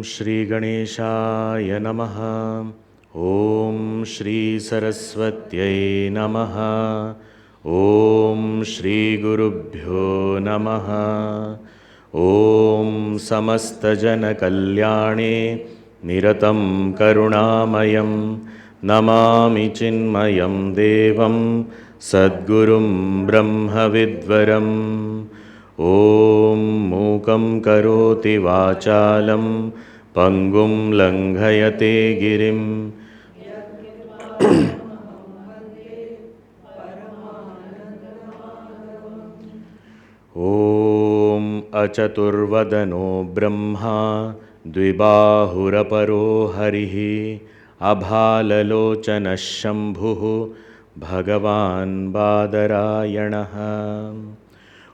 Shri Ganeshaya Namaha. Om Shri Saraswatyai Namaha. Om Shri Gurubhyo Namaha. Om Samasta Jana Kalyane Niratam Karunamayam Namami Chinmayam Devam Sadgurum Brahma Vidvaram. Om Mukam Karoti Vachalam Pangum Langhayate Girim. Om Achaturvadano Brahma Dvibahuraparo Harihi Abhalalochana Shambhu Bhagavan Badarayanaha.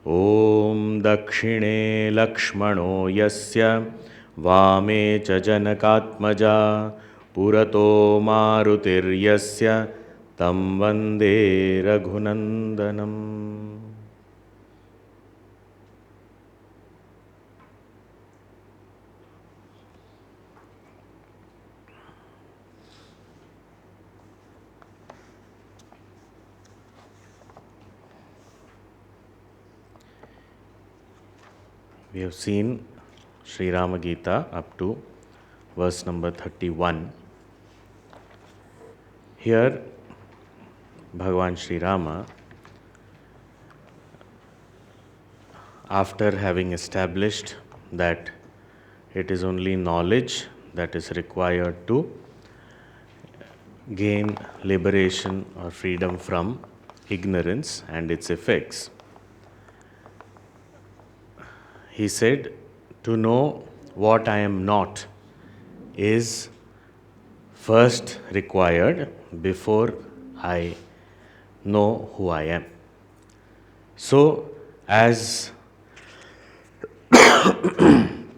Om Dakshine Lakshmano Yasya Vame Cha Janakatmaja Purato Marutir Yasya Tam Vande Raghunandanam. We have seen Shri Rama Geeta up to verse number 31. Here, Bhagavan Shri Rama, after having established that it is only knowledge that is required to gain liberation or freedom from ignorance and its effects, he said, to know what I am not is first required before I know who I am. So, as in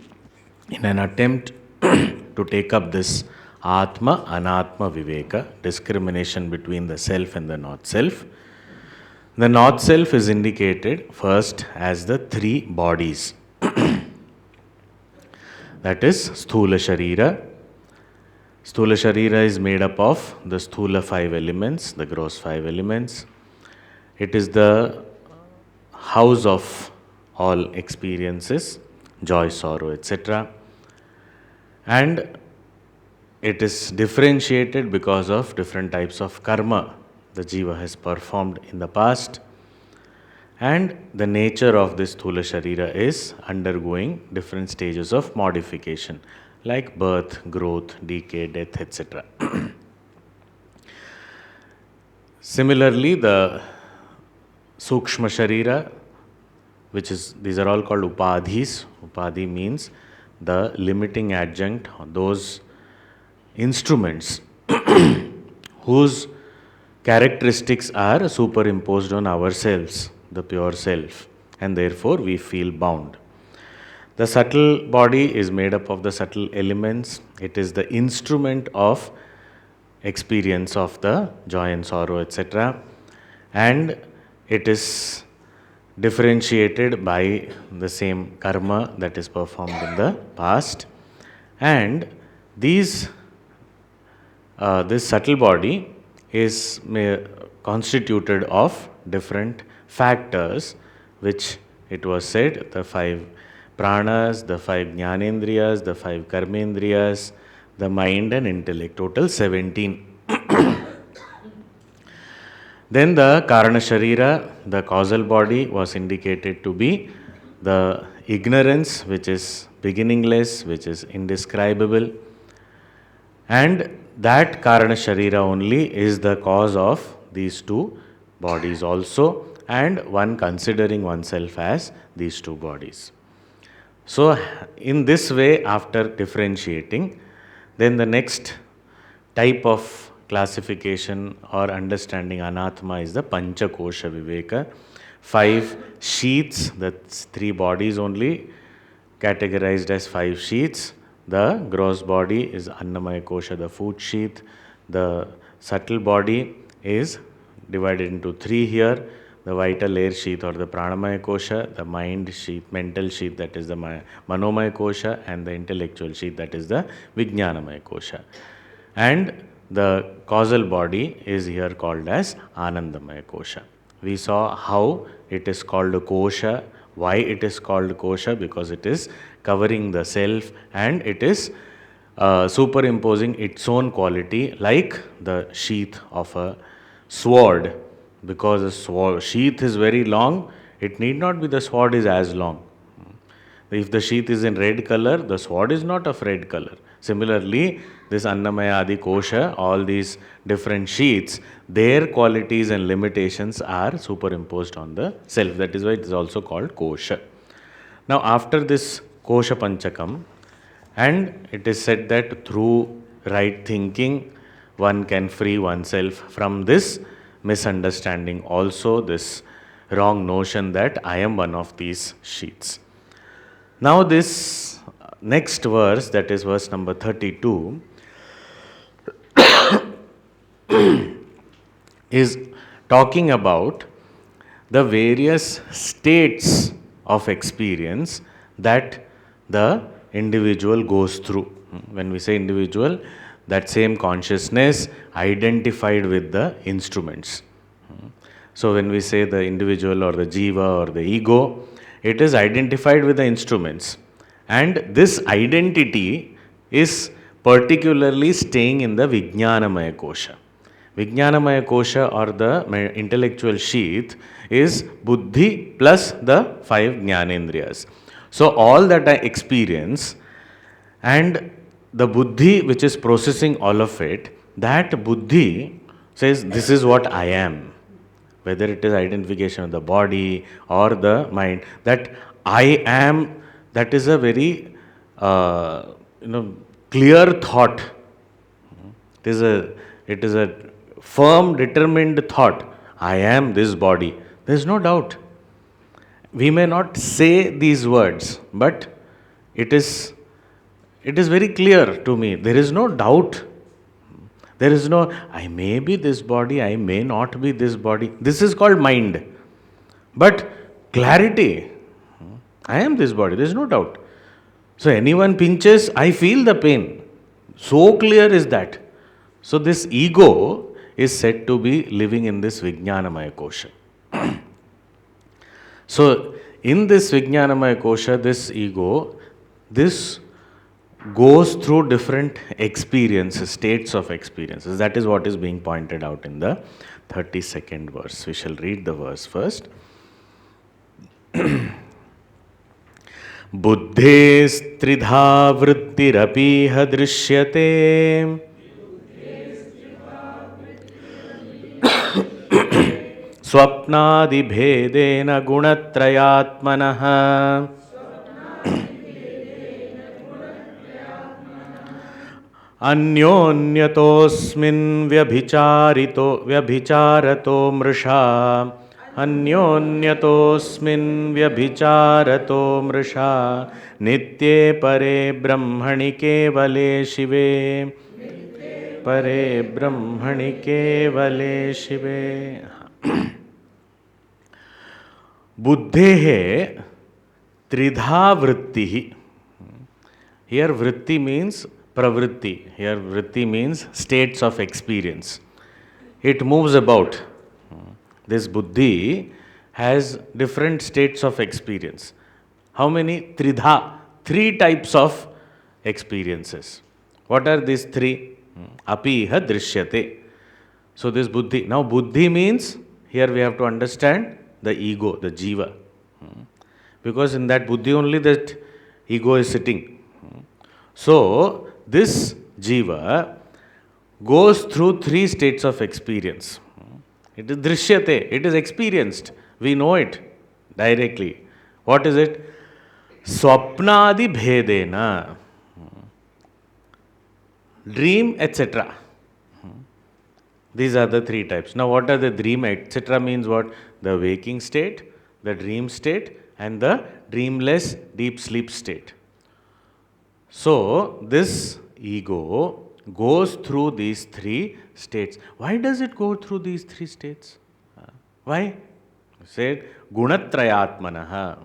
an attempt to take up this Atma, Anatma, Viveka, discrimination between the self and the not self, the not self is indicated first as the three bodies. That is Sthula Sharira. Sthula Sharira is made up of the Sthula 5 elements, the gross 5 elements. It is the house of all experiences, joy, sorrow, etc. And it is differentiated because of different types of karma the jiva has performed in the past. And the nature of this Sthula Sharira is undergoing different stages of modification, like birth, growth, decay, death, etc. Similarly, the Sukshma Sharira, these are all called Upadhis. Upadhi means the limiting adjunct, those instruments whose characteristics are superimposed on ourselves, the pure self, and therefore we feel bound. The subtle body is made up of the subtle elements. It is the instrument of experience of the joy and sorrow, etc. And it is differentiated by the same karma that is performed in the past. And this subtle body is constituted of different factors, which it was said, the 5 pranas, the 5 jnanendriyas, the 5 karmendriyas, the mind and intellect, total 17. Then the Karana Sharira, the causal body, was indicated to be the ignorance, which is beginningless, which is indescribable. And that Karana Sharira only is the cause of these two bodies also, and one considering oneself as these two bodies. So, in this way, after differentiating, then the next type of classification or understanding Anatma is the Panchakosha Viveka. 5 sheaths, that's 3 bodies only, categorized as 5 sheaths. The gross body is Annamaya Kosha, the food sheath. The subtle body is divided into 3 here. The vital air sheath or the Pranamaya Kosha, the mind sheath, mental sheath, that is the Manomaya Kosha, and the intellectual sheath, that is the Vijnanamaya Kosha. And the causal body is here called as Anandamaya Kosha. We saw how it is called Kosha, why it is called Kosha, because it is covering the self and it is superimposing its own quality like the sheath of a sword. Because the sheath is very long, it need not be the sword is as long. If the sheath is in red color, the sword is not of red color. Similarly, this Annamaya Adi Kosha, all these different sheaths, their qualities and limitations are superimposed on the self. That is why it is also called Kosha. Now, after this Kosha Panchakam, and it is said that through right thinking, one can free oneself from this misunderstanding, also this wrong notion that I am one of these sheaths. Now, this next verse, that is verse number 32, is talking about the various states of experience that the individual goes through. When we say individual, that same consciousness identified with the instruments. So, when we say the individual or the jiva or the ego, it is identified with the instruments. And this identity is particularly staying in the Vijnanamaya Kosha. Vijnanamaya Kosha or the intellectual sheath is Buddhi plus the 5 Jnanendriyas. So, all that I experience and the Buddhi which is processing all of it, that Buddhi says, this is what I am. Whether it is identification of the body or the mind, that I am, that is a very clear thought. It is a firm, determined thought. I am this body. There is no doubt. We may not say these words, but it is very clear to me. There is no doubt. There is no, I may be this body, I may not be this body. This is called mind. But clarity, I am this body, there is no doubt. So anyone pinches, I feel the pain. So clear is that. So this ego is said to be living in this Vijnanamaya Kosha. So in this Vijnanamaya Kosha, this ego, this goes through different experiences, states of experiences. That is what is being pointed out in the 32nd verse. We shall read the verse first. Buddhestridha vrittirapiha drishyate swapnadi bhedena gunatrayatmanaha अन्योन्यतोऽस्मिन् व्यभिचारतो मृषा अन्योन्यतोऽस्मिन् व्यभिचारतो मृषा नित्ये परे ब्रह्मणि केवले शिवे परे ब्रह्मणि केवले शिवे बुद्धेः त्रिधा वृत्तिः. Here vritti means pravritti. Here vritti means states of experience. It moves about. This buddhi has different states of experience. How many? Tridha. 3 types of experiences. What are these 3? Apiha drishyate. So this buddhi. Now buddhi means, here we have to understand the ego, the jiva. Because in that buddhi only that ego is sitting. So this jiva goes through three states of experience. It is drishyate, it is experienced. We know it directly. What is it? Swapnadi bhedena. Dream, etc. These are the three types. Now, what are the dream, etc. means what? The waking state, the dream state, and the dreamless deep sleep state. So, this ego goes through these three states. Why does it go through these three states? Why? Said gunatrayatmanaha.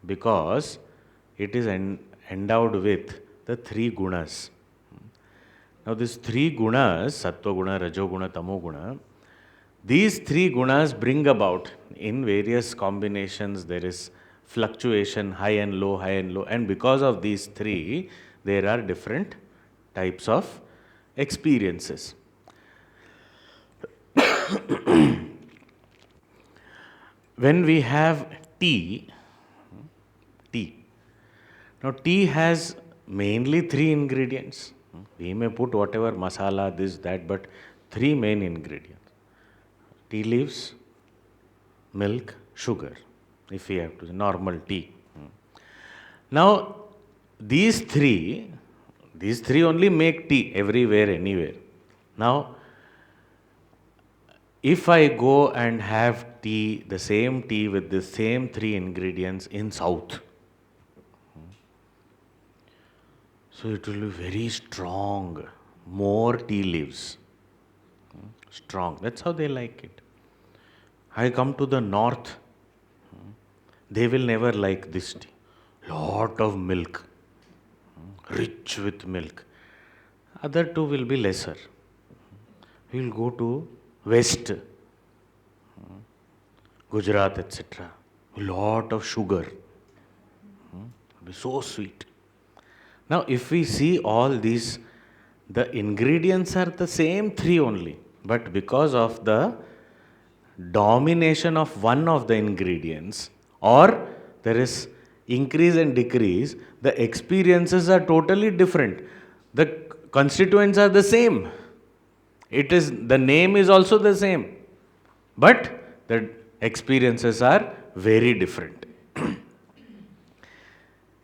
Because it is endowed with the three gunas. Now, these three gunas, sattva guna, rajo guna, tamo guna, these three gunas bring about, in various combinations, there is fluctuation, high and low, and because of these three, there are different types of experiences. When we have tea, now tea has mainly three ingredients. We may put whatever masala, this, that, but three main ingredients. Tea leaves, milk, sugar, if we have to, normal tea. Now, these three only make tea everywhere, anywhere. Now, if I go and have tea, the same tea with the same three ingredients in South, so it will be very strong, more tea leaves. Strong. That's how they like it. I come to the north, they will never like this tea. Lot of milk, rich with milk. Other two will be lesser. We will go to west, Gujarat, etc. Lot of sugar. It will be so sweet. Now, if we see all these, the ingredients are the same three only, but because of the domination of one of the ingredients, or there is increase and decrease, the experiences are totally different. The constituents are the same. It is, the name is also the same, but the experiences are very different.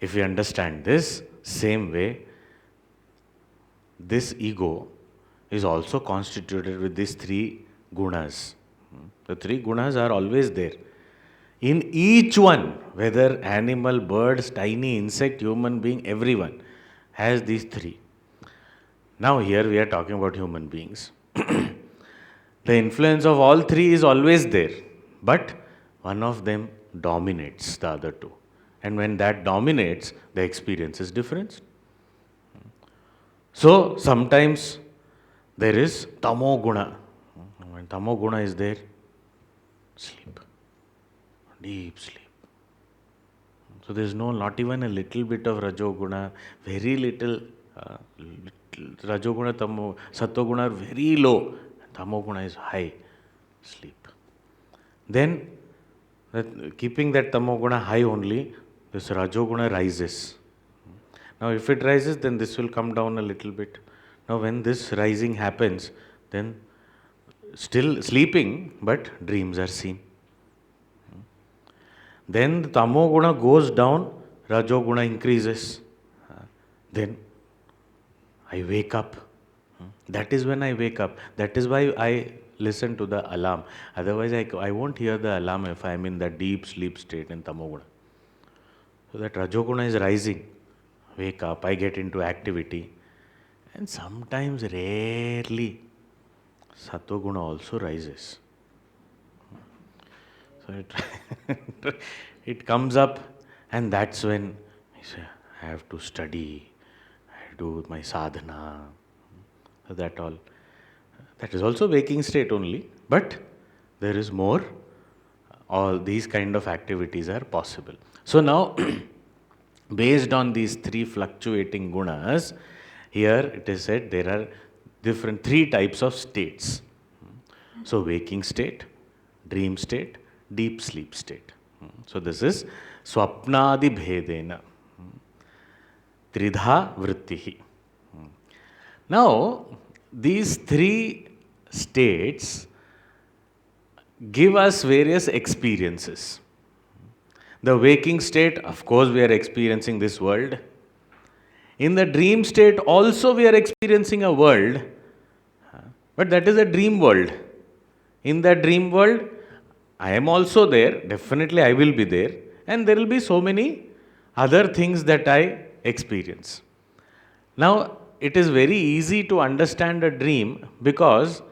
If we understand this, same way, this ego is also constituted with these three gunas. The three gunas are always there. In each one, whether animal, birds, tiny insect, human being, everyone has these three. Now here we are talking about human beings. The influence of all three is always there, but one of them dominates the other two. And when that dominates, the experience is different. So sometimes there is tamo guna. When tamo guna is there, sleep, deep sleep. So there is no, not even a little bit of rajoguna, very little, rajoguna, tamo, sattoguna are very low, tamoguna is high, sleep. Then, keeping that tamoguna high only, this rajoguna rises. Now if it rises, then this will come down a little bit. Now when this rising happens, then still sleeping, but dreams are seen. Then the tamoguna goes down, rajoguna increases. Then I wake up. That is when I wake up. That is why I listen to the alarm. Otherwise I won't hear the alarm if I am in that deep sleep state in tamoguna. So that rajoguna is rising. Wake up, I get into activity. And sometimes, rarely, sattva-guna also rises. So it comes up, and that's when I say, I have to study, I do my sadhana, so that all. That is also waking state only, but there is more. All these kind of activities are possible. So now, based on these three fluctuating gunas, here it is said there are different three types of states. So waking state, dream state, deep sleep state. So this is swapnadi bhedena. Tridha vrittihi. Now, these three states give us various experiences. The waking state, of course, we are experiencing this world. In the dream state, also we are experiencing a world, but that is a dream world. In that dream world, I am also there, definitely I will be there, and there will be so many other things that I experience. Now, it is very easy to understand a dream because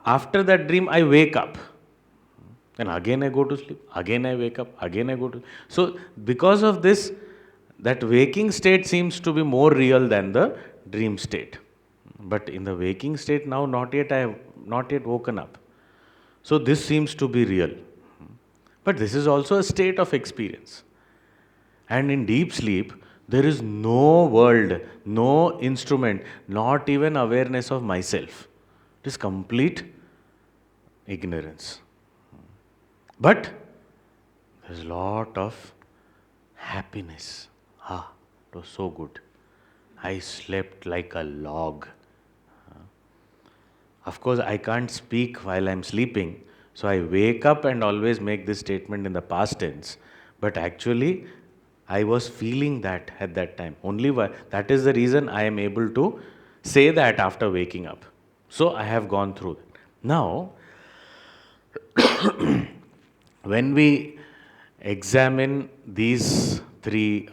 after that dream I wake up. And again I go to sleep, again I wake up, again I go to. So, because of this, that waking state seems to be more real than the dream state. But in the waking state now, I have not yet woken up. So, this seems to be real. But this is also a state of experience. And in deep sleep, there is no world, no instrument, not even awareness of myself. It is complete ignorance. But there's a lot of happiness. It was so good. I slept like a log. Of course, I can't speak while I'm sleeping, so I wake up and always make this statement in the past tense. But actually, I was feeling that at that time. That is the reason I am able to say that after waking up. So I have gone through that. Now, when we examine these three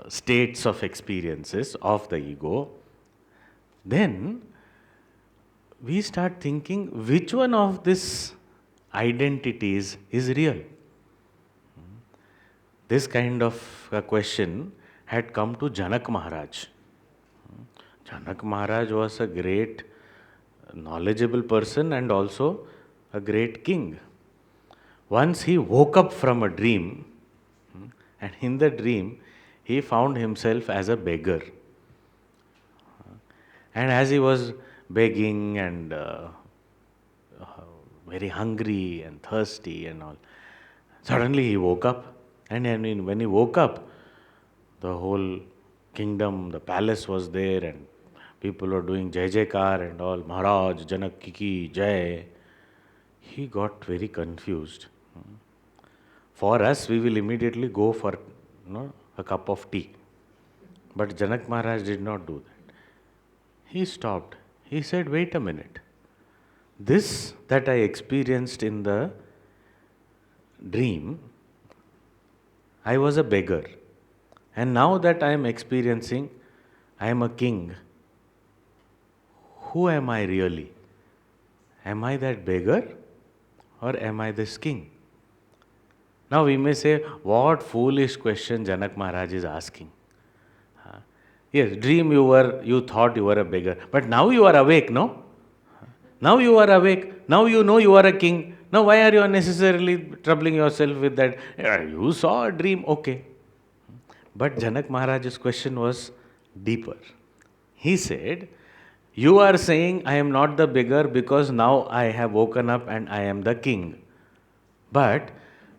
states of experiences of the ego, then we start thinking which one of these identities is real. This kind of a question had come to Janak Maharaj. Janak Maharaj was a great knowledgeable person and also a great king. Once he woke up from a dream, and in the dream he found himself as a beggar. And as he was begging and very hungry and thirsty and all, suddenly he woke up. And when he woke up, the whole kingdom, the palace was there and people were doing Jai Jaikar and all, Maharaj, Janak Ki Jai. He got very confused. For us, we will immediately go for a cup of tea. But Janak Maharaj did not do that. He stopped. He said, wait a minute. This that I experienced in the dream, I was a beggar. And now that I am experiencing, I am a king. Who am I really? Am I that beggar or am I this king? Now we may say, what foolish question Janak Maharaj is asking. Yes, dream you thought you were a beggar. But now you are awake, no? Now you are awake. Now you know you are a king. Now why are you unnecessarily troubling yourself with that? You saw a dream, okay. But Janak Maharaj's question was deeper. He said, you are saying I am not the beggar because now I have woken up and I am the king. But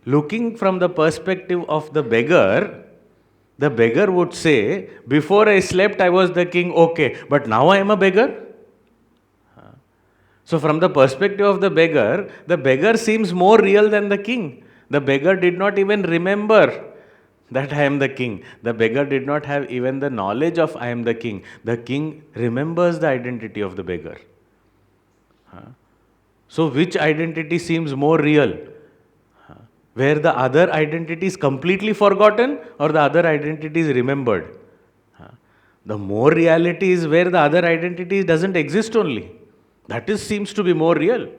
looking from the perspective of the beggar would say, before I slept I was the king, okay, but now I am a beggar. So from the perspective of the beggar seems more real than the king. The beggar did not even remember that I am the king. The beggar did not have even the knowledge of I am the king. The king remembers the identity of the beggar. So which identity seems more real? Where the other identity is completely forgotten or the other identity is remembered? The more reality is where the other identity doesn't exist only. That seems to be more real.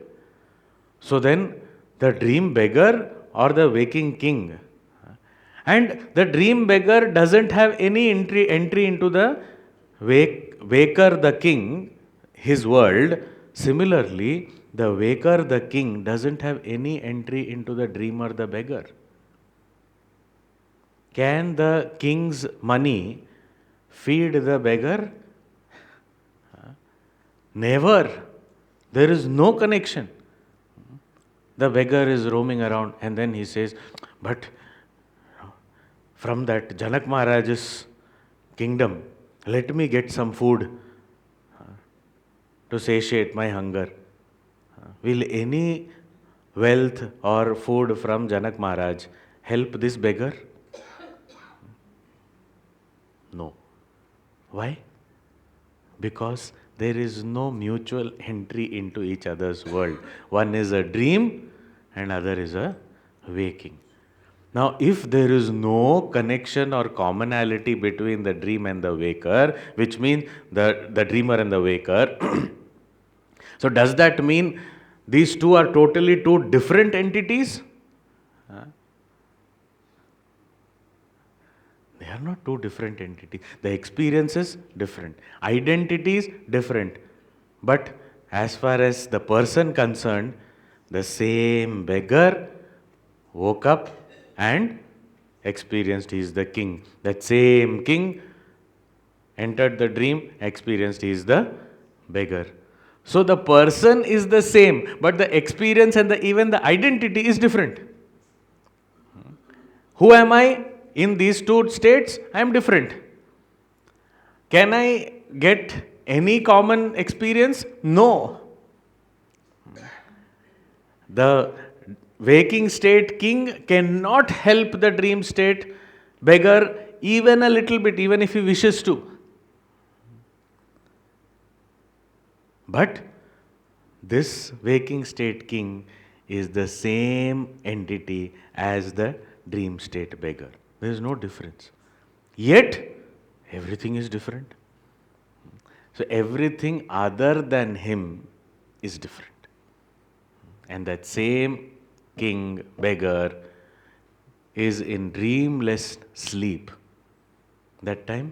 So then, the dream beggar or the waking king. And the dream beggar doesn't have any entry into the waker, the king, his world. Similarly, the waker, the king, doesn't have any entry into the dreamer, the beggar. Can the king's money feed the beggar? Never. There is no connection. The beggar is roaming around and then he says, but from that Janak Maharaj's kingdom, let me get some food to satiate my hunger. Will any wealth or food from Janak Maharaj help this beggar? No. Why? Because there is no mutual entry into each other's world. One is a dream and other is a waking. Now, if there is no connection or commonality between the dream and the waker, which means the dreamer and the waker, so does that mean these two are totally two different entities? They are not two different entities. The experience is different. Identity is different. But as far as the person concerned, the same beggar woke up and experienced he is the king. That same king entered the dream, experienced he is the beggar. So the person is the same, but the experience and even the identity is different. Who am I? In these two states, I am different. Can I get any common experience? No. The waking state king cannot help the dream state beggar even a little bit, even if he wishes to. But this waking state king is the same entity as the dream state beggar. There is no difference. Yet, everything is different. So, everything other than him is different. And that same king, beggar, is in dreamless sleep. That time,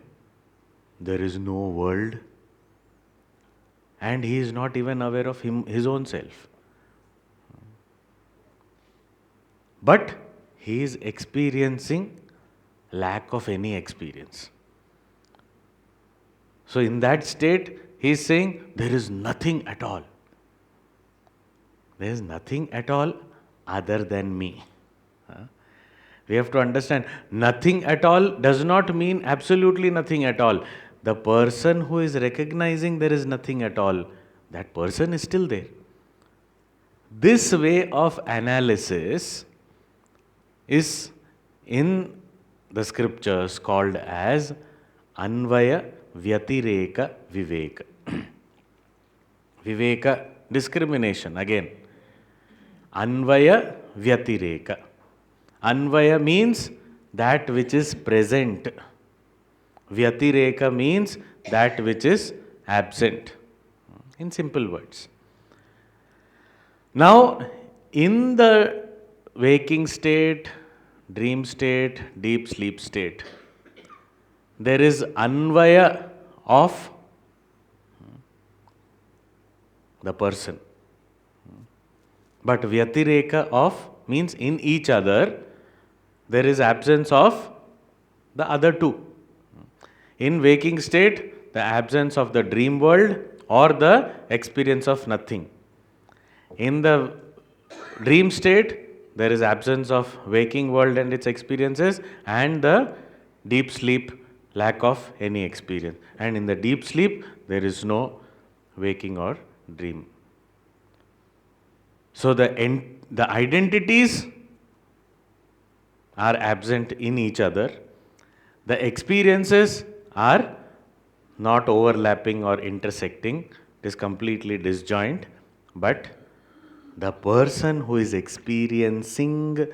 there is no world. And he is not even aware of his own self. But he is experiencing lack of any experience. So in that state, he is saying, there is nothing at all. There is nothing at all other than me. We have to understand, nothing at all does not mean absolutely nothing at all. The person who is recognizing there is nothing at all, that person is still there. This way of analysis is in the scriptures called as Anvaya Vyatireka Viveka. Viveka, discrimination again. Anvaya Vyatireka. Anvaya means that which is present. Vyatireka means that which is absent. In simple words. Now, in the waking state, dream state, deep sleep state, there is anvaya of the person. But vyatireka of means in each other, there is absence of the other two. In waking state, the absence of the dream world or the experience of nothing. In the dream state, there is absence of waking world and its experiences, and the deep sleep, lack of any experience. And in the deep sleep, there is no waking or dream. So the identities are absent in each other. The experiences are not overlapping or intersecting. It is completely disjoint. But the person who is experiencing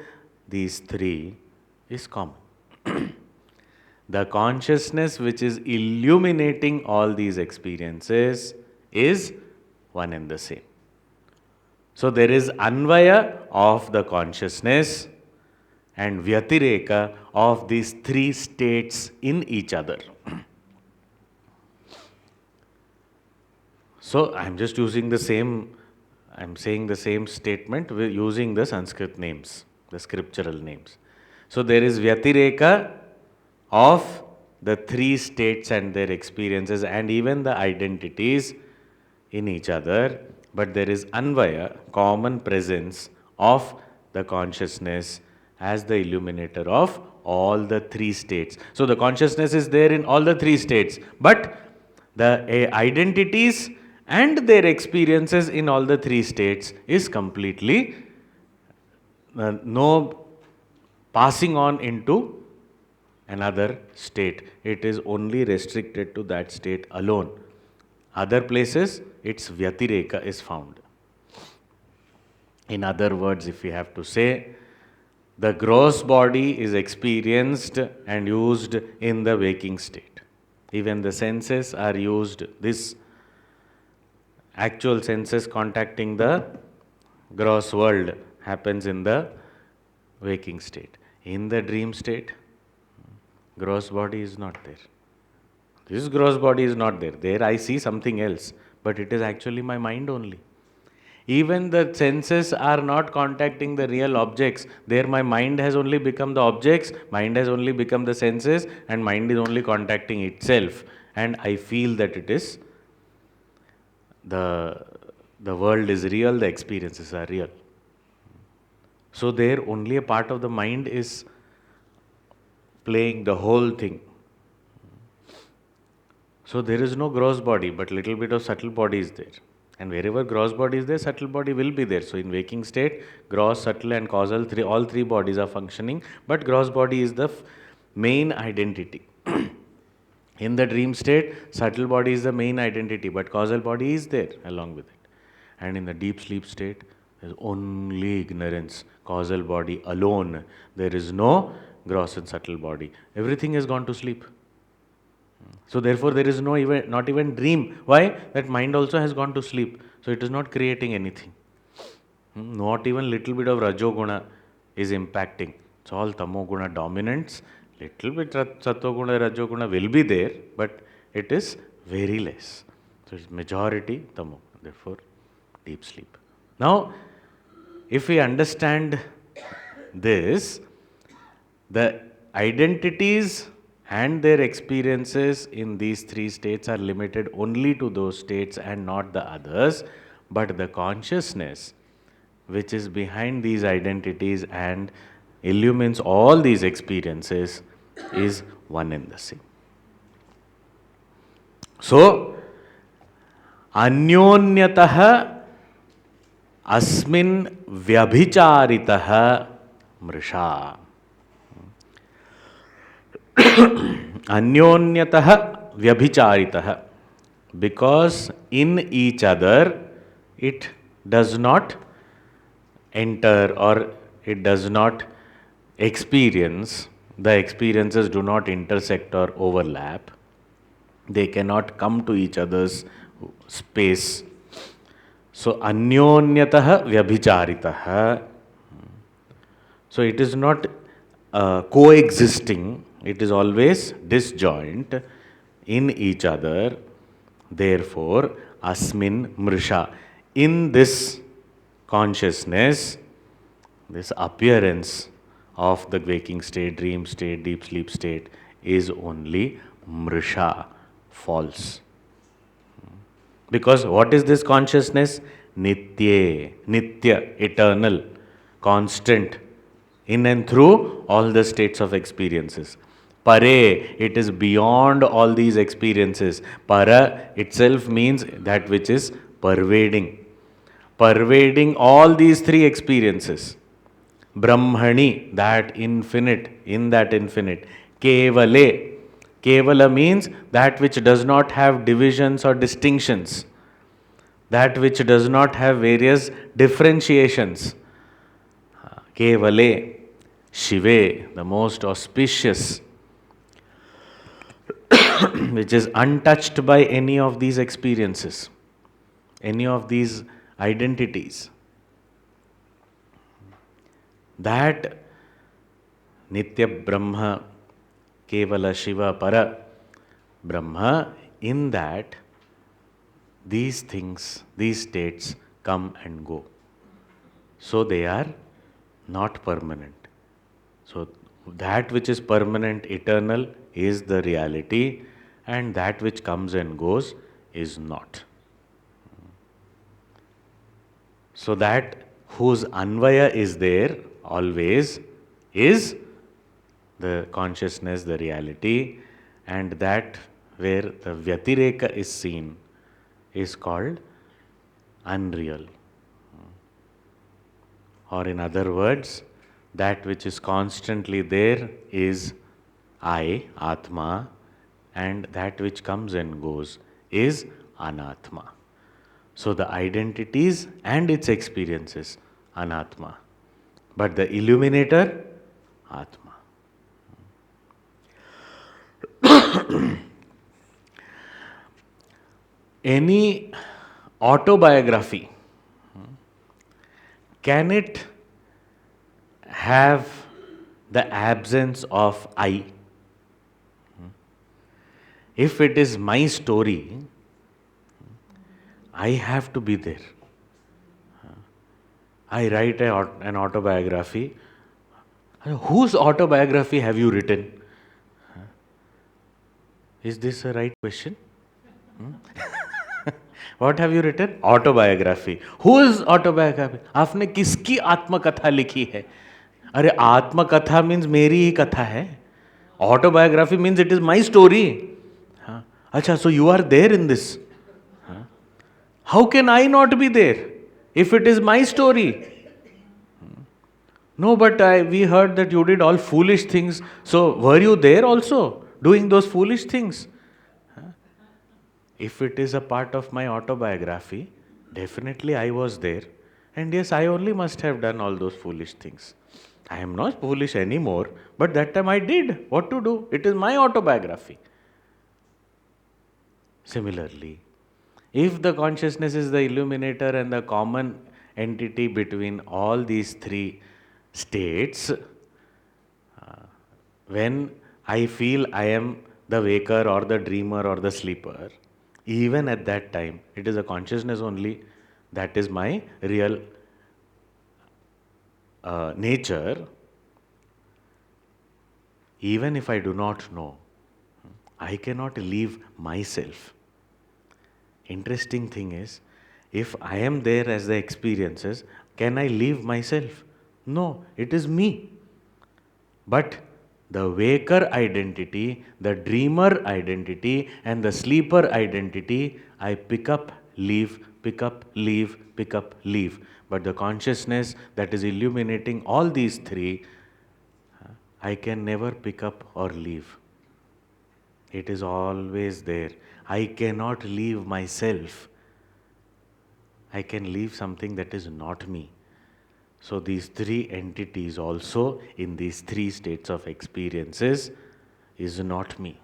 these three is common. The consciousness which is illuminating all these experiences is one and the same. So there is anvaya of the consciousness and vyatireka of these three states in each other. So I am just using the same, I am saying the same statement using the Sanskrit names, the scriptural names. So there is vyatireka of the three states and their experiences and even the identities in each other, but there is Anvaya, common presence of the consciousness as the illuminator of all the three states. So the consciousness is there in all the three states, but the identities and their experiences in all the three states is completely no passing on into another state. It is only restricted to that state alone. Other places, its Vyatireka is found. In other words, if we have to say, the gross body is experienced and used in the waking state. Even the senses are used, this actual senses contacting the gross world happens in the waking state. In the dream state, gross body is not there. This gross body is not there. There I see something else, but it is actually my mind only. Even the senses are not contacting the real objects. There my mind has only become the objects, mind has only become the senses, and mind is only contacting itself. And I feel that it is, the world is real, the experiences are real. So there only a part of the mind is playing the whole thing. So there is no gross body, but little bit of subtle body is there. And wherever gross body is there, subtle body will be there. So in waking state, gross, subtle and causal, all three bodies are functioning, but gross body is the main identity. In the dream state, subtle body is the main identity, but causal body is there along with it. And in the deep sleep state, there is only ignorance, causal body alone. There is no gross and subtle body. Everything has gone to sleep. So therefore there is not even dream. Why? That mind also has gone to sleep. So it is not creating anything. Not even little bit of Rajoguna is impacting. It's all Tamoguna dominance. Little bit Sattoguna, Rajoguna will be there, but it is very less. So it's majority Tamo. Therefore, deep sleep. Now, if we understand this, the identities and their experiences in these three states are limited only to those states and not the others, but the consciousness which is behind these identities and illumines all these experiences is one and the same. So, अन्योन्यतः अस्मिन् व्यभिचारितः मृषा. Anyonyatah vyabhicharitah, because in each other it does not enter or it does not experience, the experiences do not intersect or overlap, they cannot come to each other's space. So anyonyatah vyabhicharitah, so it is not coexisting, it is always disjoint in each other. Therefore, asmin mrisha, in this consciousness, this appearance of the waking state, dream state, deep sleep state is only mrisha, false. Because what is this consciousness? Nitya, eternal, constant, in and through all the states of experiences. Pare, it is beyond all these experiences. Para itself means that which is pervading. Pervading all these three experiences. Brahmani, that infinite, in that infinite. Kevale, Kevala means that which does not have divisions or distinctions. That which does not have various differentiations. Kevale, Shive, the most auspicious, which is untouched by any of these experiences, any of these identities. That Nitya Brahma, Kevala Shiva Para Brahma, in that these things, these states come and go. So they are not permanent. So that which is permanent, eternal is the reality, and that which comes and goes is not. So that whose Anvaya is there always is the consciousness, the reality, and that where the Vyatireka is seen is called unreal. Or in other words, that which is constantly there is I, Atma, and that which comes and goes is Anatma. So the identities and its experiences, Anatma. But the illuminator, Atma. Any autobiography, can it have the absence of I? If it is my story, I have to be there. I write an autobiography. Whose autobiography have you written? Is this a right question? What have you written? Autobiography. Whose autobiography? आपने किसकी आत्मकथा लिखी है? अरे आत्मकथा means मेरी ही कथा है. Autobiography means it is my story. अच्छा, so you are there in this. How can I not be there if it is my story? No, but we heard that you did all foolish things. So were you there also doing those foolish things? If it is a part of my autobiography, definitely I was there. And yes, I only must have done all those foolish things. I am not foolish anymore, but that time I did. What to do? It is my autobiography. Similarly, if the consciousness is the illuminator and the common entity between all these three states, when I feel I am the waker or the dreamer or the sleeper, even at that time, it is a consciousness only that is my real nature. Even if I do not know, I cannot leave myself. Interesting thing is, if I am there as the experiences, can I leave myself? No, it is me. But the waker identity, the dreamer identity, and the sleeper identity, I pick up, leave, pick up, leave, pick up, leave. But the consciousness that is illuminating all these three, I can never pick up or leave. It is always there. I cannot leave myself. I can leave something that is not me. So these three entities also in these three states of experiences is not me.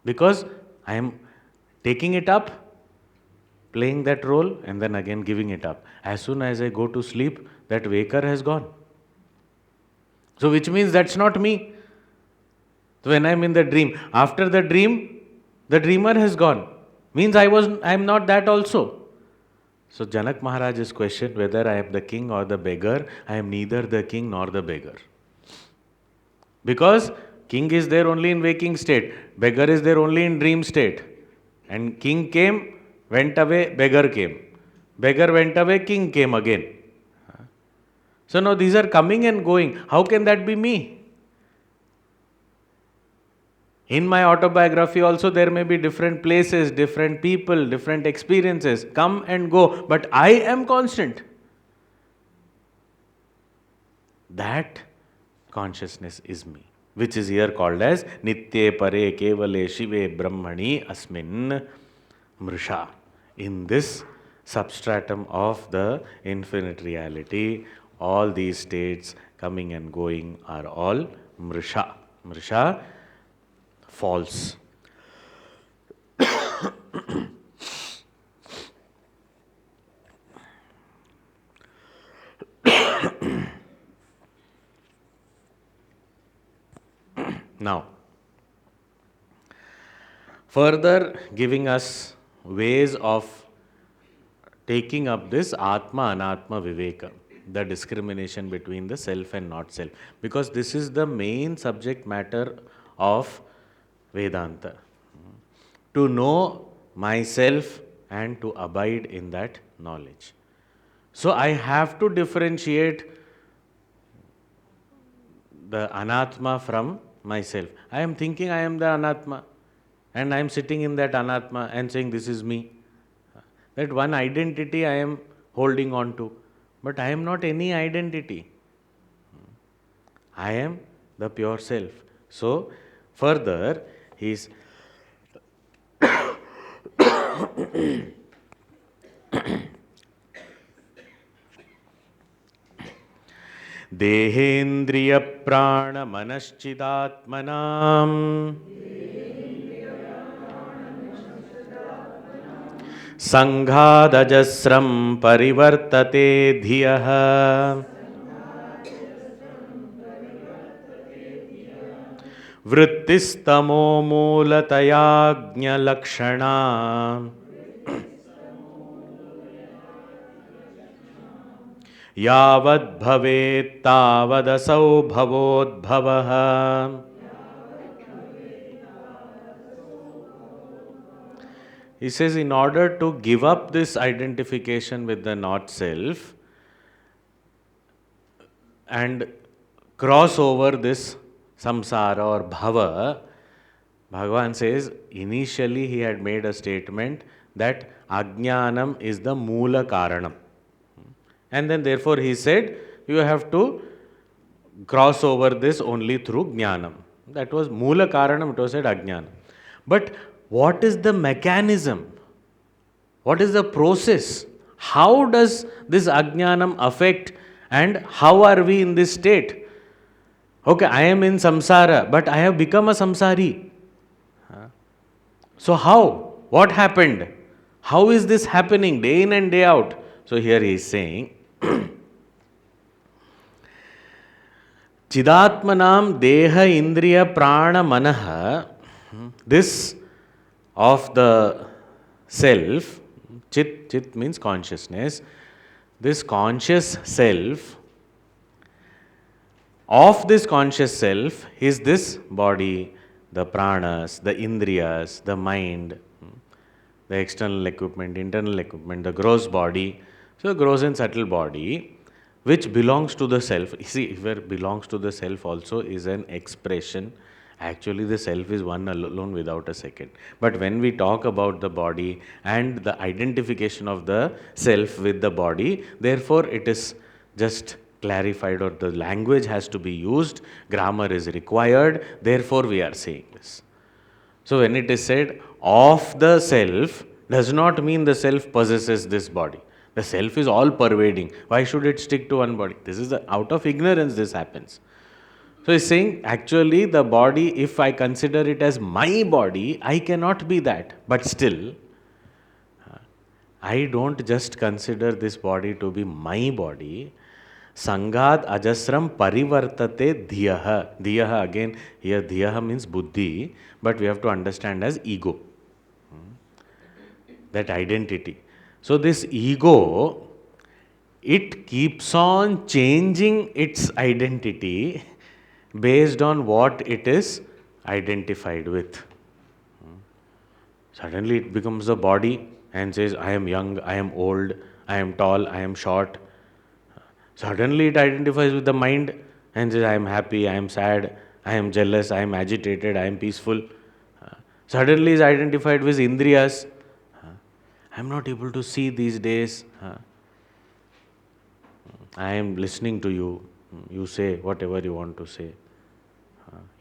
Because I am taking it up, playing that role, and then again giving it up. As soon as I go to sleep, that waker has gone. So which means that's not me. So when I'm in the dream, after the dream, the dreamer has gone. Means I'm not that also. So Janak Maharaj is questioned whether I am the king or the beggar. I am neither the king nor the beggar. Because king is there only in waking state, beggar is there only in dream state. And king came, went away, beggar came. Beggar went away, king came again. So now these are coming and going. How can that be me? In my autobiography also there may be different places, different people, different experiences, come and go, but I am constant. That consciousness is me, which is here called as Nitye Pare Kevale Shive Brahmani Asmin Mrisha. In this substratum of the infinite reality, all these states coming and going are all Mrisha. Mrisha, false. Now, further giving us ways of taking up this Atma Anatma Viveka, the discrimination between the self and not self, because this is the main subject matter of Vedanta. To know myself and to abide in that knowledge. So I have to differentiate the anatma from myself. I am thinking I am the anatma, and I am sitting in that anatma and saying this is me. That one identity I am holding on to. But I am not any identity. I am the pure self. So, further, he is देहेन्द्रिय प्राण मनश्चिदात्मनाम् संघादजस्रं परिवर्तते धियः वृत्तिस्तमो मूलतयाज्ञलक्षणा यावद्भवेत् तावदसौ भवोद्भवः. He says, in order to give up this identification with the not self and cross over this samsara or bhava, Bhagavan says, initially he had made a statement that ajnanam is the moola karanam. And then therefore he said, you have to cross over this only through jnanam. That was moola karanam, it was said ajnanam. But what is the mechanism? What is the process? How does this ajnanam affect and how are we in this state? Okay, I am in samsara, but I have become a samsari. So how? What happened? How is this happening day in and day out? So here he is saying, Chidatmanam deha indriya prana manaha, this of the self, chit means consciousness, this conscious self, of this conscious self is this body, the pranas, the indriyas, the mind, the external equipment, internal equipment, the gross body, so gross and subtle body, which belongs to the self. You see, where belongs to the self also is an expression. Actually, the self is one alone without a second. But when we talk about the body and the identification of the self with the body, therefore it is just clarified or the language has to be used, grammar is required, therefore we are saying this. So when it is said of the self, does not mean the self possesses this body. The self is all pervading. Why should it stick to one body? This is out of ignorance this happens. So he's saying, actually the body, if I consider it as my body, I cannot be that. But still, I don't just consider this body to be my body. Sanghat ajasram parivartate dhiyaha. Dhiyaha, again, here dhiyaha means buddhi, but we have to understand as ego. That identity. So this ego, it keeps on changing its identity based on what it is identified with. Suddenly it becomes a body and says, I am young, I am old, I am tall, I am short. Suddenly it identifies with the mind and says, I am happy, I am sad, I am jealous, I am agitated, I am peaceful. Suddenly is identified with indriyas. I am not able to see these days. I am listening to you. You say whatever you want to say.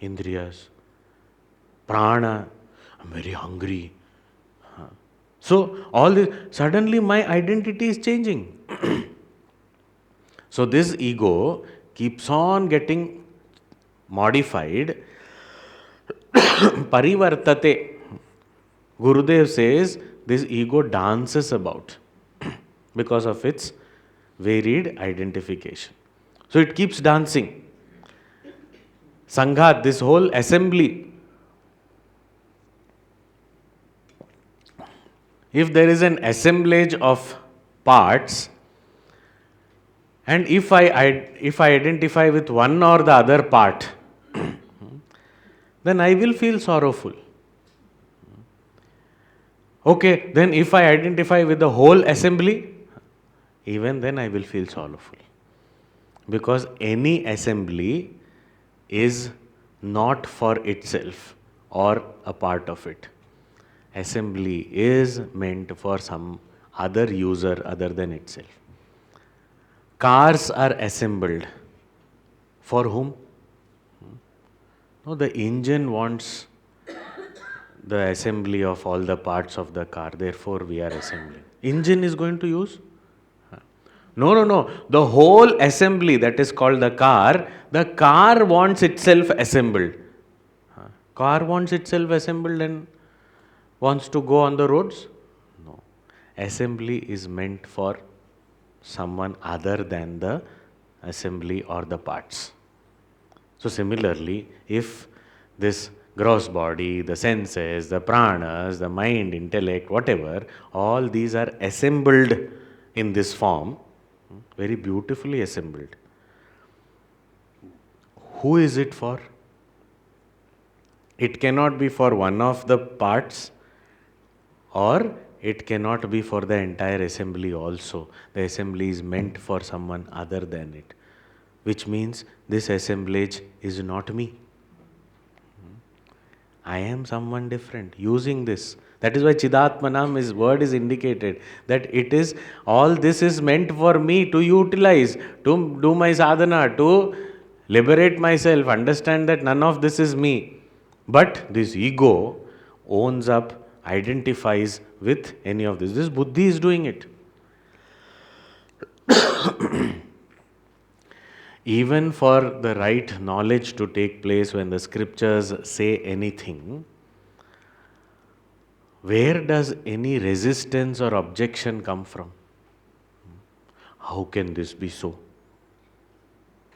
Indriyas. Prana. I am very hungry. So all this, suddenly my identity is changing. So this ego keeps on getting modified. Parivartate. Gurudev says this ego dances about because of its varied identification. So it keeps dancing. Sanghat, this whole assembly. If there is an assemblage of parts, and if I identify with one or the other part, then I will feel sorrowful. Okay, then if I identify with the whole assembly, even then I will feel sorrowful. Because any assembly is not for itself or a part of it. Assembly is meant for some other user other than itself. Cars are assembled. For whom? No, the engine wants the assembly of all the parts of the car. Therefore, we are assembling. Engine is going to use? No. The whole assembly that is called the car wants itself assembled. Car wants itself assembled and wants to go on the roads? No. Assembly is meant for someone other than the assembly or the parts. So similarly, if this gross body, the senses, the pranas, the mind, intellect, whatever, all these are assembled in this form, very beautifully assembled. Who is it for? It cannot be for one of the parts, or it cannot be for the entire assembly also. The assembly is meant for someone other than it. Which means this assemblage is not me. I am someone different using this. That is why Chidatmanam, his word is indicated that it is, all this is meant for me to utilize, to do my sadhana, to liberate myself, understand that none of this is me. But this ego owns up, identifies with any of this. This buddhi is doing it. Even for the right knowledge to take place, when the scriptures say anything, where does any resistance or objection come from? How can this be so?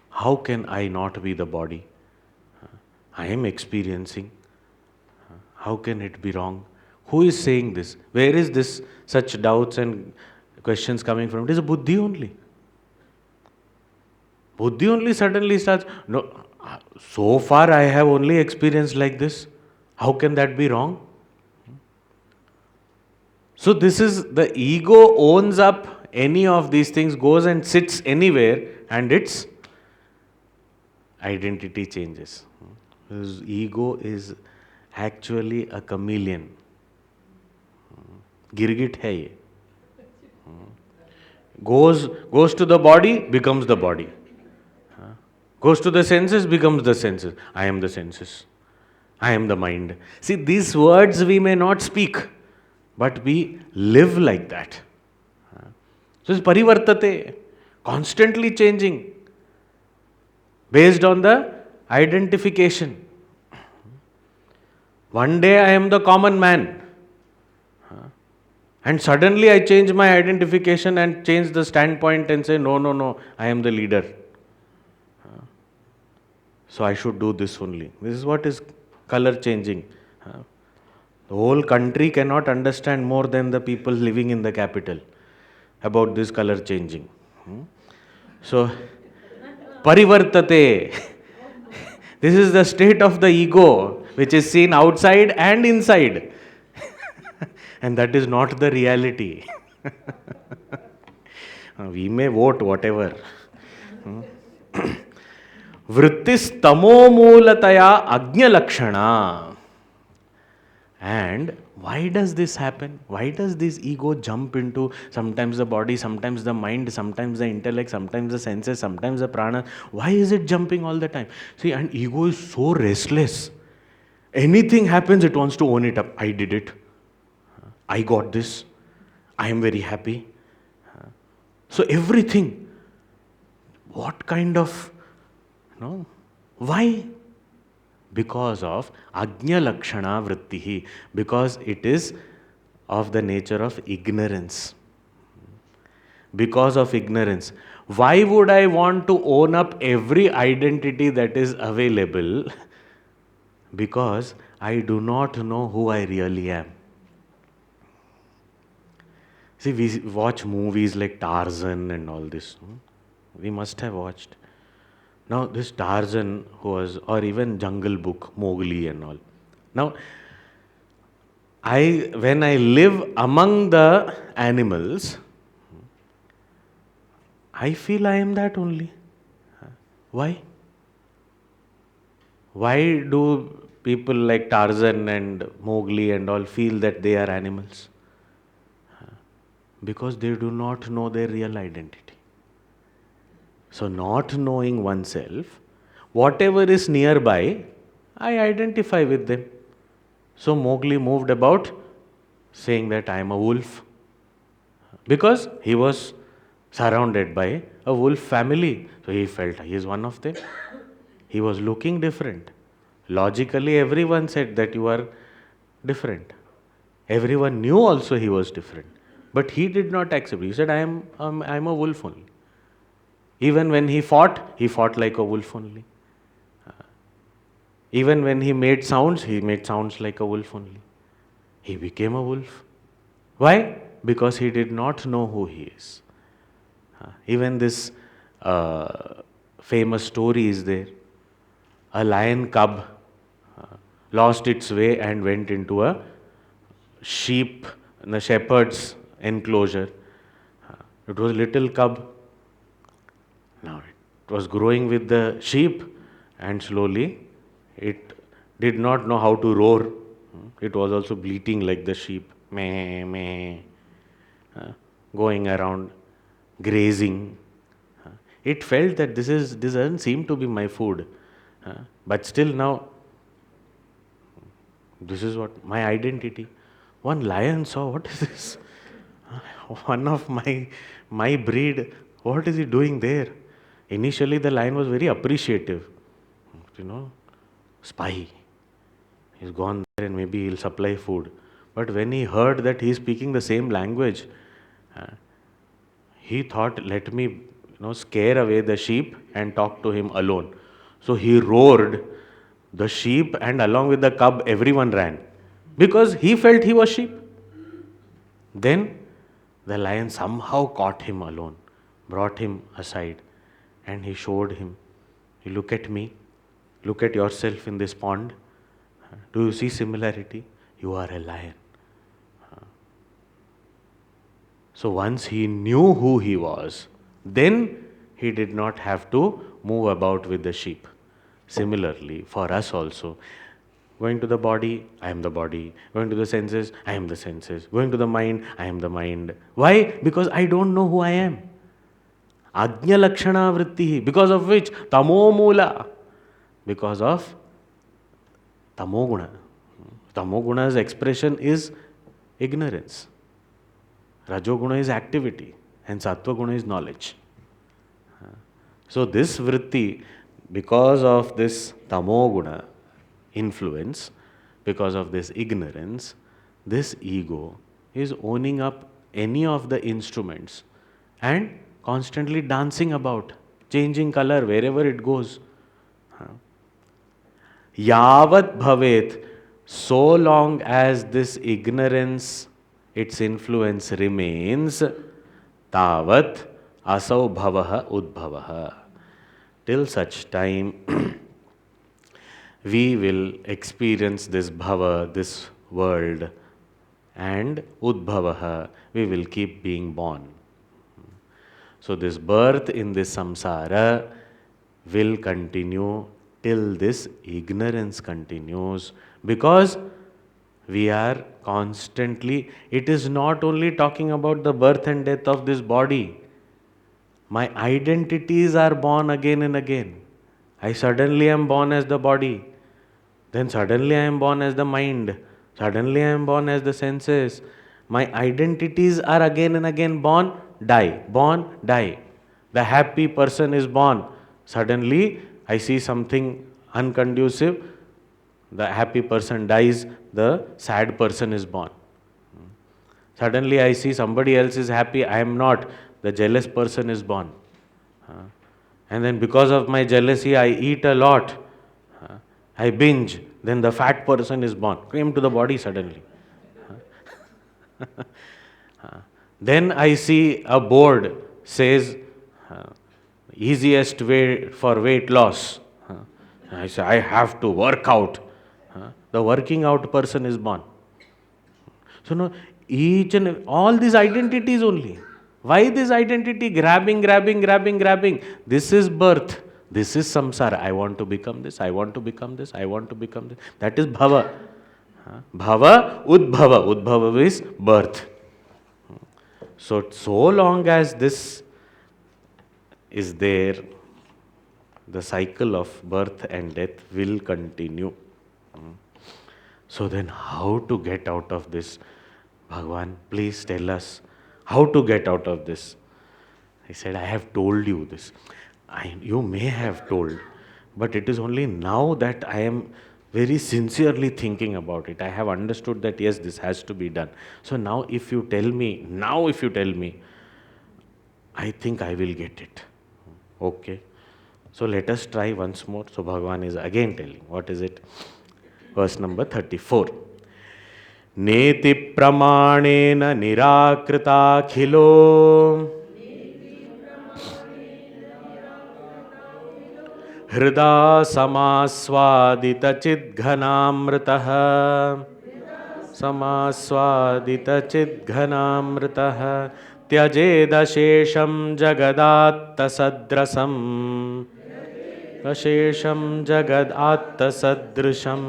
How can I not be the body? I am experiencing. How can it be wrong? Who is saying this? Where is this such doubts and questions coming from? It is a buddhi only. Buddhi only suddenly starts, no, so far I have only experienced like this. How can that be wrong? So this is, the ego owns up any of these things, goes and sits anywhere, and its identity changes. His ego is actually a chameleon. Girgit hai ye. Goes to the body, becomes the body. Goes to the senses, becomes the senses. I am the senses. I am the mind. See, these words we may not speak, but we live like that. So it's parivartate, constantly changing, based on the identification. One day I am the common man, and suddenly I change my identification and change the standpoint and say, no, I am the leader. So I should do this only. This is what is color changing. The whole country cannot understand more than the people living in the capital about this color changing. So, parivartate. This is the state of the ego, which is seen outside and inside. And that is not the reality. We may vote whatever. Vrittis tamo moolataya agnya lakshana. And why does this happen? Why does this ego jump into sometimes the body, sometimes the mind, sometimes the intellect, sometimes the senses, sometimes the prana? Why is it jumping all the time? See, and ego is so restless. Anything happens, it wants to own it up. I did it. I got this. I am very happy. So everything. What kind of... No. Why? Because of Ajna Lakshana Vrittihi. Because it is of the nature of ignorance. Because of ignorance. Why would I want to own up every identity that is available? Because I do not know who I really am. See, we watch movies like Tarzan and all this. We must have watched. Now, this Tarzan or even Jungle Book, Mowgli and all. Now, when I live among the animals, I feel I am that only. Why? Why do people like Tarzan and Mowgli and all feel that they are animals? Because they do not know their real identity. So, not knowing oneself, whatever is nearby, I identify with them. So, Mowgli moved about saying that I am a wolf because he was surrounded by a wolf family. So, he felt he is one of them. He was looking different. Logically, everyone said that you are different. Everyone knew also he was different. But he did not accept. He said, I am a wolf only. Even when he fought like a wolf only. Even when he made sounds like a wolf only. He became a wolf. Why? Because he did not know who he is. Even this famous story is there. A lion cub lost its way and went into a shepherd's enclosure. It was a little cub. Now it was growing with the sheep, and slowly it did not know how to roar. It was also bleating like the sheep, meh, meh, going around, grazing. It felt that this doesn't seem to be my food, but still now this is what my identity. One lion saw, what is this? One of my breed. What is he doing there? Initially, the lion was very appreciative. Spy. He's gone there and maybe he'll supply food. But when he heard that he's speaking the same language, he thought, let me scare away the sheep and talk to him alone. So he roared. The sheep and along with the cub, everyone ran. Because he felt he was sheep. Then the lion somehow caught him alone, brought him aside, and he showed him, you look at me, look at yourself in this pond. Do you see similarity? You are a lion. So once he knew who he was, then he did not have to move about with the sheep. Similarly, for us also, going to the body, I am the body. Going to the senses, I am the senses. Going to the mind, I am the mind. Why? Because I don't know who I am. Ajna Lakshana Vritti, because of which? Tamo Mula. Because of Tamoguna. Tamoguna's expression is ignorance. Rajoguna is activity. And Sattvaguna is knowledge. So this vritti, because of this tamoguna influence, because of this ignorance, this ego is owning up any of the instruments and constantly dancing about, changing color wherever it goes. Yavat bhavet, so long as this ignorance, its influence remains, tavat asau bhavaha udbhavaha. Till such time, we will experience this bhava, this world, and udbhavaha, we will keep being born. So this birth in this samsara will continue till this ignorance continues, because we are constantly, it is not only talking about the birth and death of this body. My identities are born again and again. I suddenly am born as the body. Then suddenly I am born as the mind. Suddenly I am born as the senses. My identities are again and again born, die, born, die. The happy person is born. Suddenly I see something unconducive. The happy person dies, the sad person is born. Suddenly I see somebody else is happy, I am not. The jealous person is born. And then because of my jealousy, I eat a lot. I binge. Then the fat person is born. Came to the body suddenly. Then I see a board says easiest way for weight loss. I say I have to work out. The working out person is born. So no, each and all these identities only. Why this identity? Grabbing, grabbing, grabbing, grabbing. This is birth. This is samsara. I want to become this. I want to become this. I want to become this. That is bhava. Bhava, udbhava. Udbhava is birth. So long as this is there, the cycle of birth and death will continue. So then how to get out of this? Bhagavan, please tell us how to get out of this. I said, I have told you this. You may have told, but it is only now that I am very sincerely thinking about it. I have understood that yes, this has to be done. So now if you tell me, I think I will get it. Okay. So let us try once more. So Bhagavan is again telling. What is it? Verse number 34. Neti pramanena nirakritakhilo hृदा समास्वादितचिद्घनामृतः समास्वादितचिद्घनामृतः त्यजेदशेषं जगदात्तसद्रसम् अशेषं जगदात्तसदृशं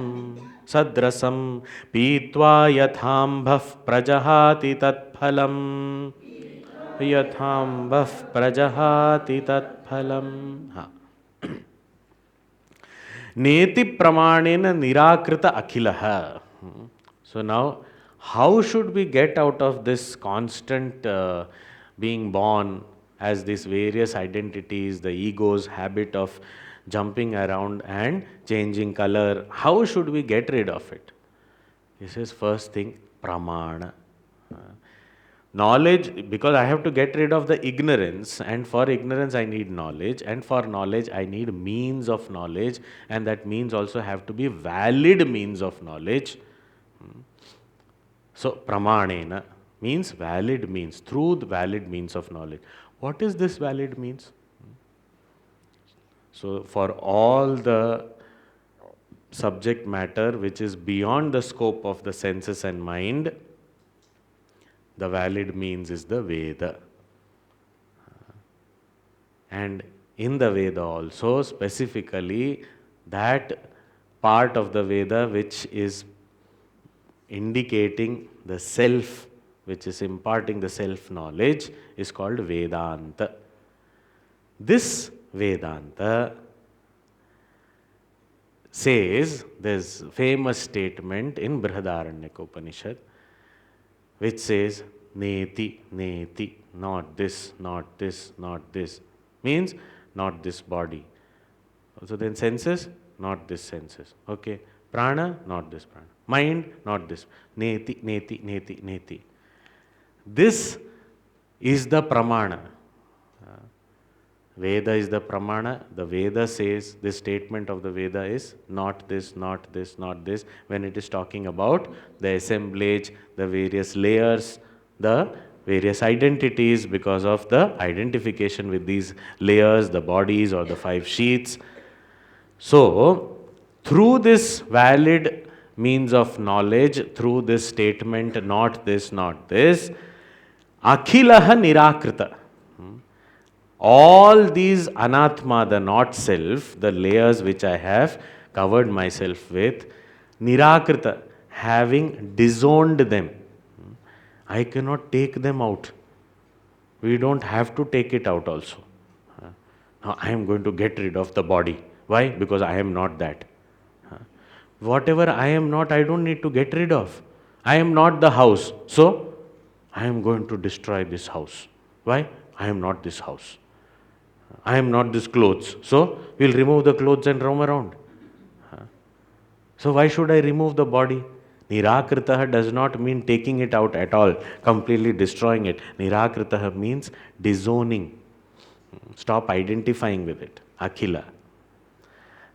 सद्रसं पीत्वा यथाम्भः प्रजहाति तत्फलम् यथाम्भः प्रजहाति तत्फलम्. Neti pramanena nirakrita akhilaha. So now, how should we get out of this constant being born as these various identities, the ego's habit of jumping around and changing color? How should we get rid of it? This is first thing, pramana. Knowledge, because I have to get rid of the ignorance, and for ignorance I need knowledge, and for knowledge I need means of knowledge, and that means also have to be valid means of knowledge. So pramanena means valid means, through the valid means of knowledge. What is this valid means? So for all the subject matter which is beyond the scope of the senses and mind, the valid means is the Veda. And in the Veda also, specifically, that part of the Veda which is indicating the self, which is imparting the self-knowledge, is called Vedanta. This Vedanta says, there's famous statement in Brihadaranyaka Upanishad, which says, neti, neti, not this, not this, not this. Means, not this body. So then senses, not this senses. Okay. Prana, not this prana. Mind, not this. Neti, neti, neti, neti. This is the pramana. Veda is the pramana. The Veda says, this statement of the Veda is not this, not this, not this. When it is talking about the assemblage, the various layers, the various identities because of the identification with these layers, the bodies or the five sheaths. So, through this valid means of knowledge, through this statement, not this, not this, akhilaha nirakrita. All these anatma, the not self, the layers which I have covered myself with, nirakrita, having disowned them. I cannot take them out. We don't have to take it out also. Now I am going to get rid of the body. Why? Because I am not that. Whatever I am not, I don't need to get rid of. I am not the house. So, I am going to destroy this house. Why? I am not this house. I am not this clothes. So, we will remove the clothes and roam around. So, why should I remove the body? Nirakritaha does not mean taking it out at all, completely destroying it. Nirakritaha means disowning. Stop identifying with it. Akhila.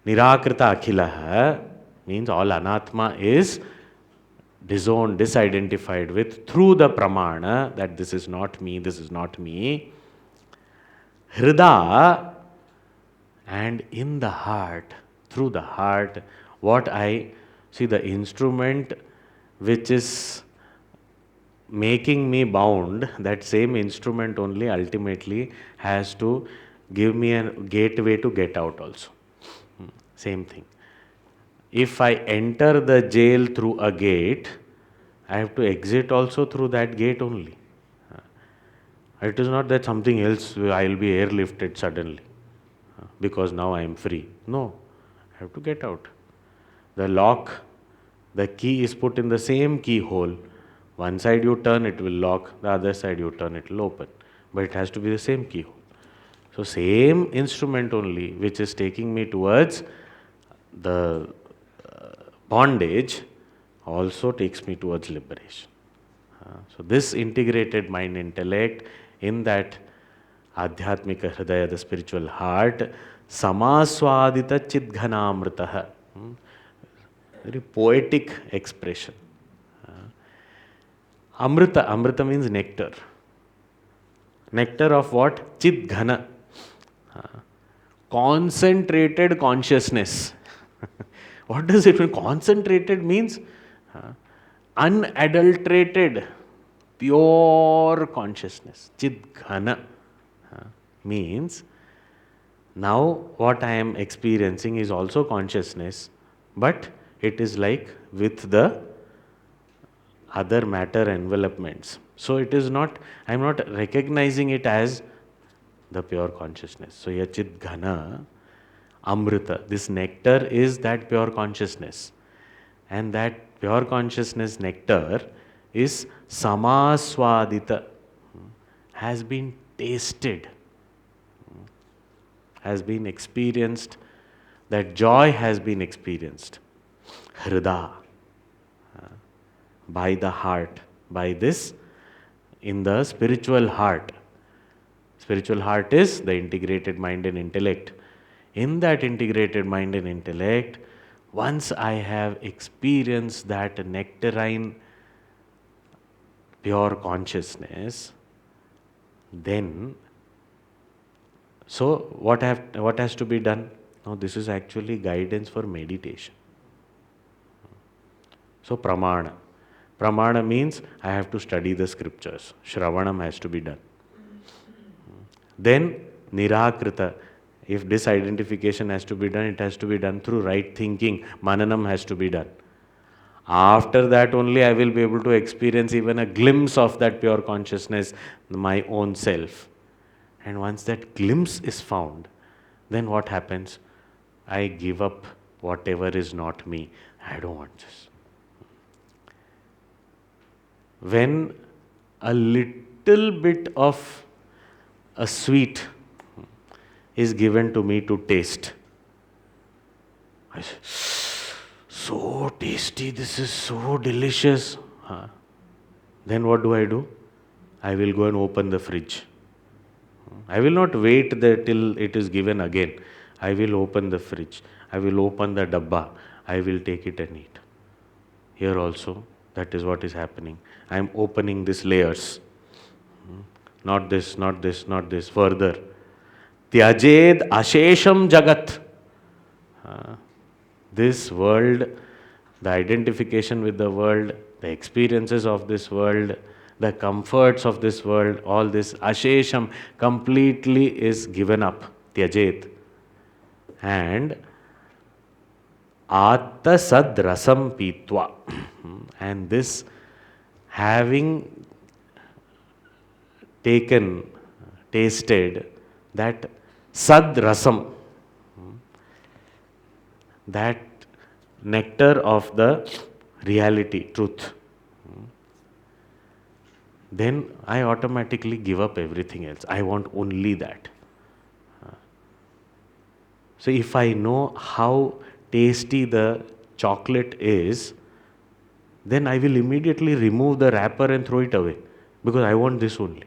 Nirakrita akhilaha means all anatma is disowned, disidentified with through the pramana that this is not me, this is not me. Hrida, and in the heart, through the heart, what I see, the instrument which is making me bound, that same instrument only ultimately has to give me a gateway to get out also. Same thing. If I enter the jail through a gate, I have to exit also through that gate only. It is not that something else, I will be airlifted suddenly because now I am free. No, I have to get out. The lock, the key is put in the same keyhole. One side you turn, it will lock. The other side you turn, it will open. But it has to be the same keyhole. So same instrument only, which is taking me towards the bondage, also takes me towards liberation. So this integrated mind intellect in that Adhyatmika Hridaya, the spiritual heart, Samaswadita Chidghanamritaha. Very poetic expression. Amrita, Amrita means nectar. Nectar of what? Chidghana. Concentrated consciousness. What does it mean? Concentrated means unadulterated, pure consciousness. Chidghana means now what I am experiencing is also consciousness, but it is like with the other matter envelopments. So it is not, I am not recognizing it as the pure consciousness. So here Chidghana, Amrita, this nectar is that pure consciousness. And that pure consciousness nectar is Samaswadita, has been tasted, has been experienced, that joy has been experienced. Hrida, by the heart, by this, in the spiritual heart. Spiritual heart is the integrated mind and intellect. In that integrated mind and intellect, once I have experienced that nectarine pure consciousness, then, so what has to be done? Now this is actually guidance for meditation. So pramana. Pramana means I have to study the scriptures. Shravanam has to be done. Then nirakrita. If disidentification has to be done, it has to be done through right thinking. Mananam has to be done. After that only I will be able to experience even a glimpse of that pure consciousness, my own self. And once that glimpse is found, then what happens? I give up whatever is not me. I don't want this. When a little bit of a sweet is given to me to taste, I say, so tasty, this is so delicious. Then what do? I will go and open the fridge. I will not wait till it is given again. I will open the fridge. I will open the dabba. I will take it and eat. Here also, that is what is happening. I am opening these layers. Not this, not this, not this. Further. Tyajed ashesham jagat. This world, the identification with the world, the experiences of this world, the comforts of this world, all this ashesham completely is given up. Tyajed. And atta sad rasam pitva. And this, having tasted that sad rasam, that nectar of the reality, truth, then I automatically give up everything else. I want only that. So if I know how tasty the chocolate is, then I will immediately remove the wrapper and throw it away because I want this only.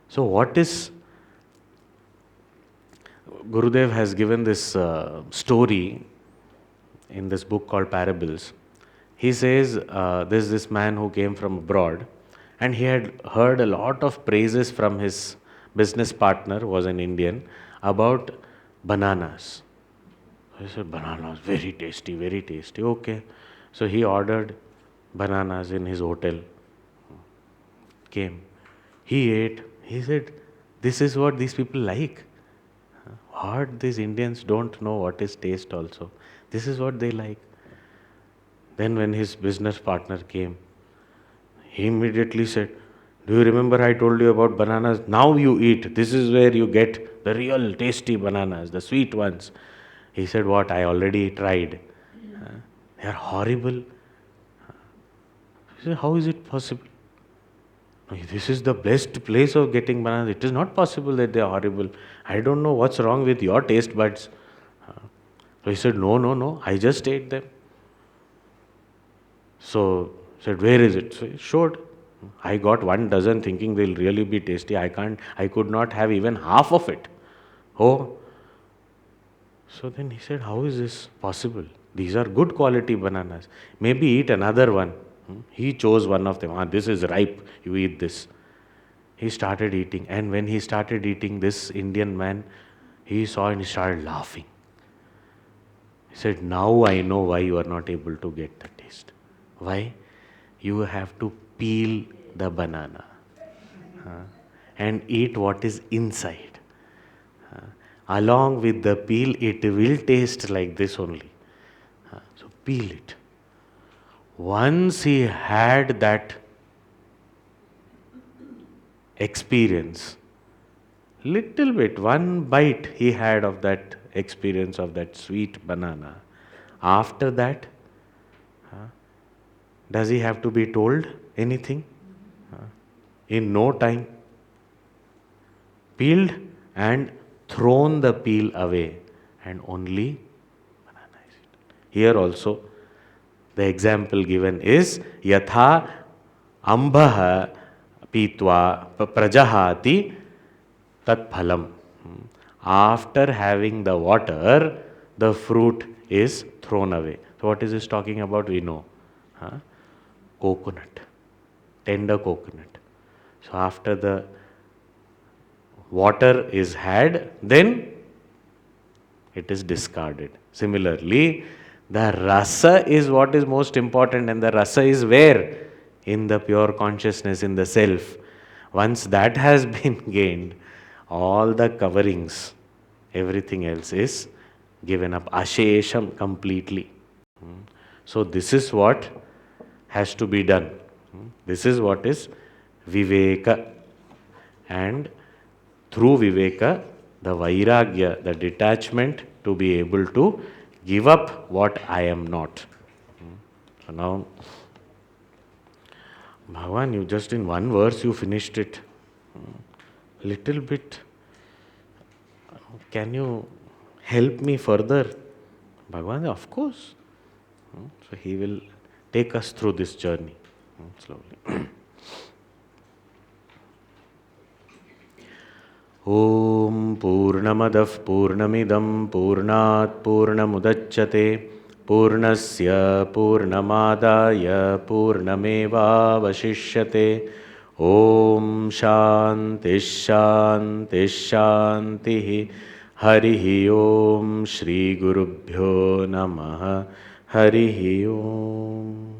So what is, Gurudev has given this story in this book called Parables. He says there's this man who came from abroad and he had heard a lot of praises from his business partner, who was an Indian, about bananas. He said, bananas, very tasty, very tasty. Okay. So he ordered bananas in his hotel. came. He ate. He said, this is what these people like. What these Indians don't know what is taste also. This is what they like. Then when his business partner came, he immediately said, do you remember I told you about bananas? Now you eat. This is where you get the real tasty bananas, the sweet ones. He said, what? I already tried. They are horrible. He said, how is it possible? This is the best place of getting bananas. It is not possible that they are horrible. I don't know what's wrong with your taste buds. So he said, no, no, no. I just ate them. So he said, where is it? So he showed. I got 1 dozen thinking they'll really be tasty. I could not have even half of it. Oh. So then he said, how is this possible? These are good quality bananas. Maybe eat another one. He chose one of them. This is ripe. You eat this. He started eating. And when he started eating, this Indian man, he saw and he started laughing. He said, now I know why you are not able to get the taste. Why? You have to peel the banana and eat what is inside. Along with the peel, it will taste like this only. So peel it. Once he had that experience, little bit, 1 bite he had of that experience of that sweet banana. After that, does he have to be told anything? In no time, peeled and thrown the peel away, and only banana is eaten. Here also, the example given is yatha ambah pitva prajahati tat phalam. After having the water, the fruit is thrown away. So what is this talking about? We know. Coconut, tender coconut. So after the water is had, then it is discarded. Similarly, the rasa is what is most important, and the rasa is where? In the pure consciousness, in the self. Once that has been gained, all the coverings, everything else is given up. Ashesham completely. So this is what has to be done. This is what is viveka. And through viveka, the vairagya, the detachment to be able to give up what I am not. So now, Bhagavan, you just in 1 verse you finished it. Little bit. Can you help me further? Bhagavan, of course. So he will take us through this journey slowly. Om Purnamadah Purnamidam Purnat Purnamudachyate Purnasya Purnamadaya Purnameva Vashishyate. Om Shanti Shanti Shanti. Harihi Om Shri Gurubhyo Namaha. Harihi Om.